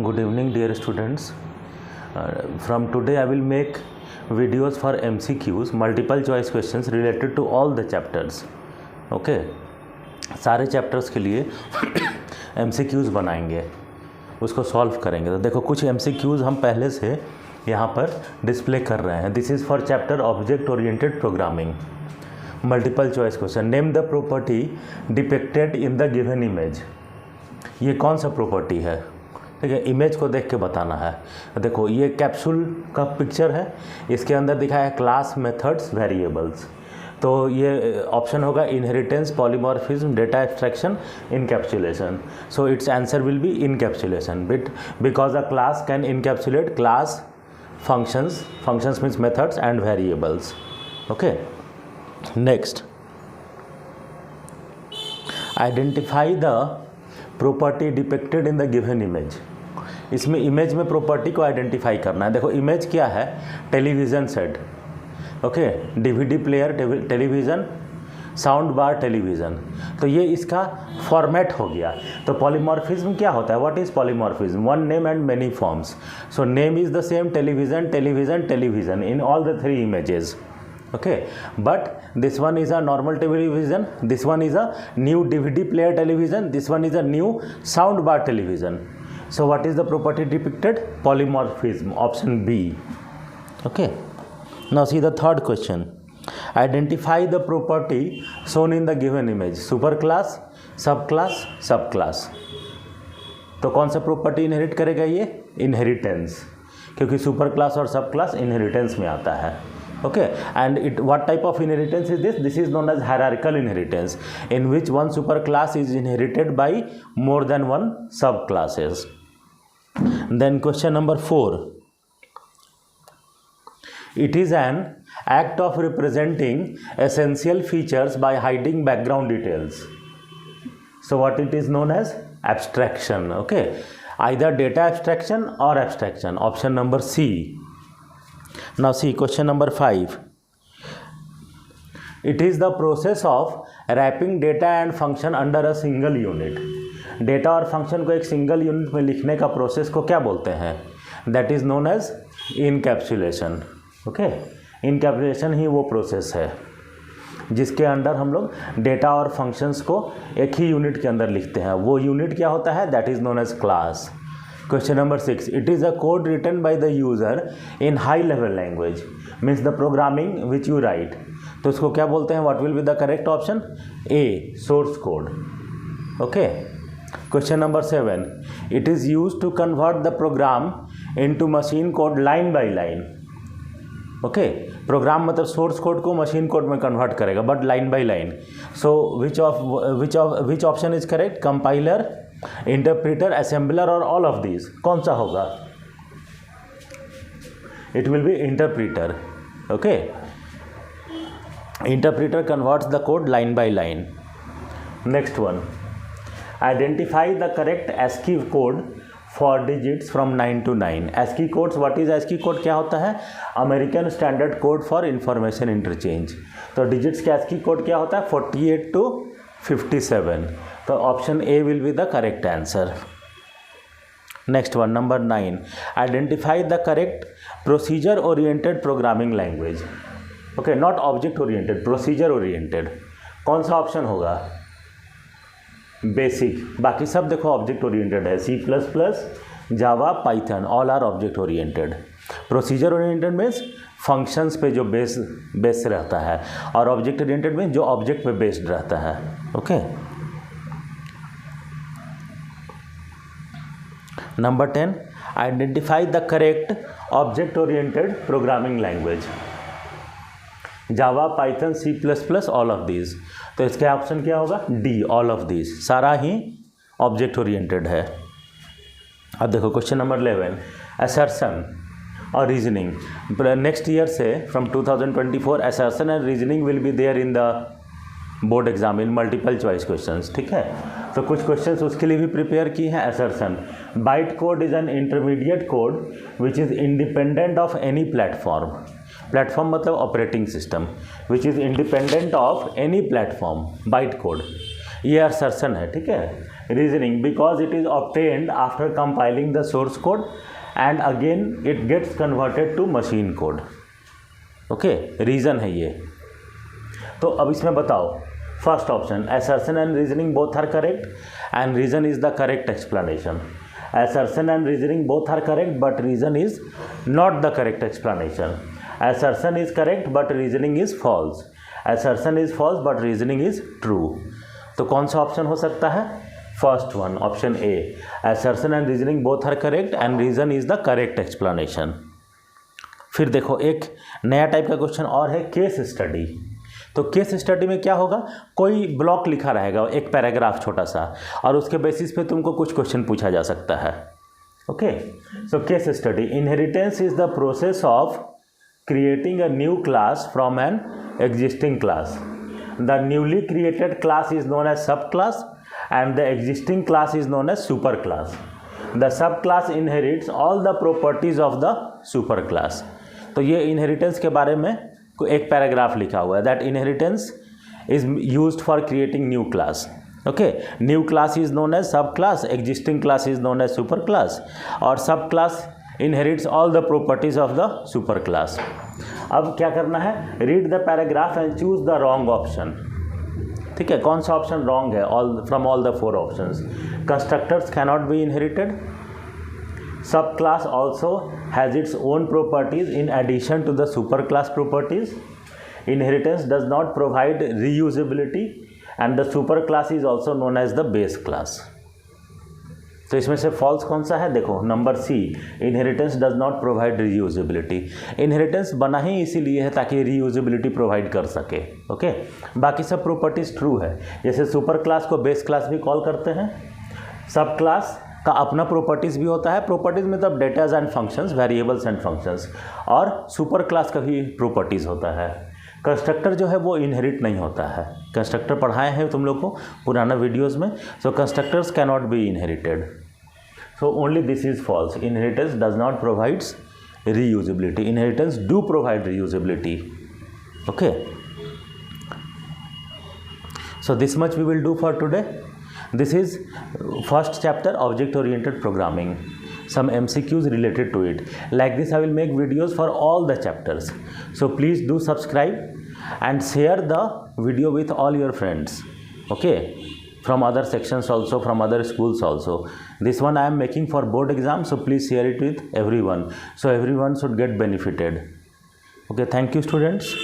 Good evening, dear students. From today, I will make videos for MCQs, multiple choice questions related to all the chapters. Okay, सारे chapters के लिए MCQs बनाएंगे, उसको solve करेंगे. तो देखो कुछ MCQs हम पहले से यहाँ पर डिस्प्ले कर रहे हैं. This is for chapter object oriented programming. Multiple choice question. Name the property depicted in the given image. ये कौन सा प्रॉपर्टी है? ठीक है, इमेज को देख के बताना है. देखो ये कैप्सूल का पिक्चर है, इसके अंदर दिखा है क्लास, मेथड्स, वेरिएबल्स. तो ये ऑप्शन होगा inheritance, polymorphism, data abstraction, encapsulation. So it's answer will be encapsulation because a class can encapsulate class, functions means methods and variables. Okay, next, identify the property depicted in the given image. इसमें image में property को identify करना है. देखो image क्या है? Television set. Okay, DVD player television, sound bar television. तो ये इसका फॉर्मेट हो गया. तो पॉलीमॉर्फिज्म क्या होता है? What is polymorphism? One name and many forms. So name is the same, television television television in all the three images. Okay, but this one is a normal television, this one is a new DVD player television, this one is a new sound bar television. So what is the property depicted? Polymorphism, option B. Okay, now see the third question. Identify the property shown in the given image. Superclass, subclass. तो कौन सा property inherit करेगा? ये inheritance, क्योंकि super class और सब class inheritance में आता है. Okay, and what type of inheritance is this? This is known as hierarchical inheritance, in which one superclass is inherited by more than one subclasses. Then question number 4. It is an act of representing essential features by hiding background details. So what it is known as? Abstraction. Okay, either data abstraction or abstraction. Option number C. Now see question number 5. It is the process of wrapping data and function under a single unit. Data और function को एक single unit में लिखने का process को क्या बोलते हैं? That is known as encapsulation. Okay, encapsulation ही वो प्रोसेस है जिसके अंदर हम लोग डेटा और फंक्शंस को एक ही यूनिट के अंदर लिखते हैं. वो यूनिट क्या होता है? That is known as class. Question number 6. It is a code written by the user in high level language, means the programming which you write. तो इसको क्या बोलते हैं? What will be the correct option? A, source code. Okay. Question number 7. It is used to convert the program into machine code line by line. Okay, program मतलब source code को machine code में convert करेगा, but line by line. So which option is correct? Compiler, interpreter, assembler और all of these. कौन सा होगा? It will be interpreter. Okay, interpreter converts the code line by line. Next one, identify the correct ASCII code for digits from 9 to 9. ASCII codes, what is ASCII code? क्या होता है? American standard code for information interchange. तो digits का ASCII code क्या होता है? 48 to 57. तो option A will be the correct answer. Next one, number 9. Identify the correct procedure oriented programming language. Okay, not object oriented, procedure oriented. कौन सा option होगा? Basic. बाकी सब देखो ऑब्जेक्ट ओरिएंटेड है. C++, Java, Python, all are object oriented. Procedure oriented means functions पे जो base रहता है, और ऑब्जेक्ट ओरिएंटेड मीन्स जो ऑब्जेक्ट पे बेस्ड रहता है. Okay, number 10. Identify the correct object oriented programming language. Java, Python, C++, all of these. तो इसका ऑप्शन क्या होगा? D, all of these. सारा ही ऑब्जेक्ट ओरिएंटेड है. अब देखो क्वेश्चन नंबर 11. असर्शन और रीजनिंग. नेक्स्ट ईयर से from 2024 assertion and reasoning will be there in the board exam in multiple choice questions. ठीक है, तो कुछ क्वेश्चंस उसके लिए भी प्रिपेयर की हैं. Assertion. Byte code is an intermediate code which is independent of any platform. Platform मतलब operating system, which is independent of any platform. Byte code ये असर्शन है. ठीक है, reasoning because it is obtained after compiling the source code and again it gets converted to machine code. Okay, reason है ये. तो अब इसमें बताओ, first option assertion and reasoning both are correct and reason is the correct explanation. Assertion and reasoning both are correct but reason is not the correct explanation. Assertion is correct but reasoning is false. Assertion is false but reasoning is true. तो कौन सा option हो सकता है? First one, option A. Assertion and reasoning both are correct and reason is the correct explanation. फिर देखो एक नया टाइप का क्वेश्चन और है, केस स्टडी. तो केस स्टडी में क्या होगा, कोई ब्लॉक लिखा रहेगा, एक पैराग्राफ छोटा सा, और उसके बेसिस पे तुमको कुछ क्वेश्चन पूछा जा सकता है. Okay, so case study. Inheritance is the process of creating a new class from an existing class. The newly created class is known as subclass and the existing class is known as superclass. The subclass inherits all the properties of the superclass. तो ये inheritance के बारे में एक paragraph लिखा हुआ है, that inheritance is used for creating new class. Okay, new class is known as subclass, existing class is known as superclass, और subclass inherits all the properties of the superclass. अब क्या करना है, read the paragraph and choose the wrong option. ठीक है, कौन सा option wrong है from all the four options? Constructors cannot be inherited. Sub class also has its own properties in addition to the super class properties. Inheritance does not provide reusability and the super class is also known as the base class. तो इसमें से false कौन सा है? देखो number C, inheritance does not provide reusability. Inheritance बना ही इसीलिए है ताकि रीयूजेबिलिटी प्रोवाइड कर सके. ओके, बाकी सब प्रॉपर्टीज ट्रू है. जैसे सुपर क्लास को बेस क्लास भी कॉल करते हैं, सब क्लास का अपना प्रॉपर्टीज़ भी होता है. प्रॉपर्टीज़ मतलब datas and functions, variables and functions, और सुपर क्लास का भी प्रॉपर्टीज़ होता है. कंस्ट्रक्टर जो है वो इनहेरिट नहीं होता है. कंस्ट्रक्टर पढ़ाए हैं तुम लोग को पुराना वीडियोस में. So constructors can not be inherited. So only this is false. Inheritance does not provides reusability. Inheritance do provide reusability. Okay, so this much we will do for today. This is first chapter, object oriented programming. Some MCQs related to it. Like this I will make videos for all the chapters. So please do subscribe and share the video with all your friends. Okay, from other sections also, from other schools also. This one I am making for board exam, so please share it with everyone, so everyone should get benefited. Okay, thank you students.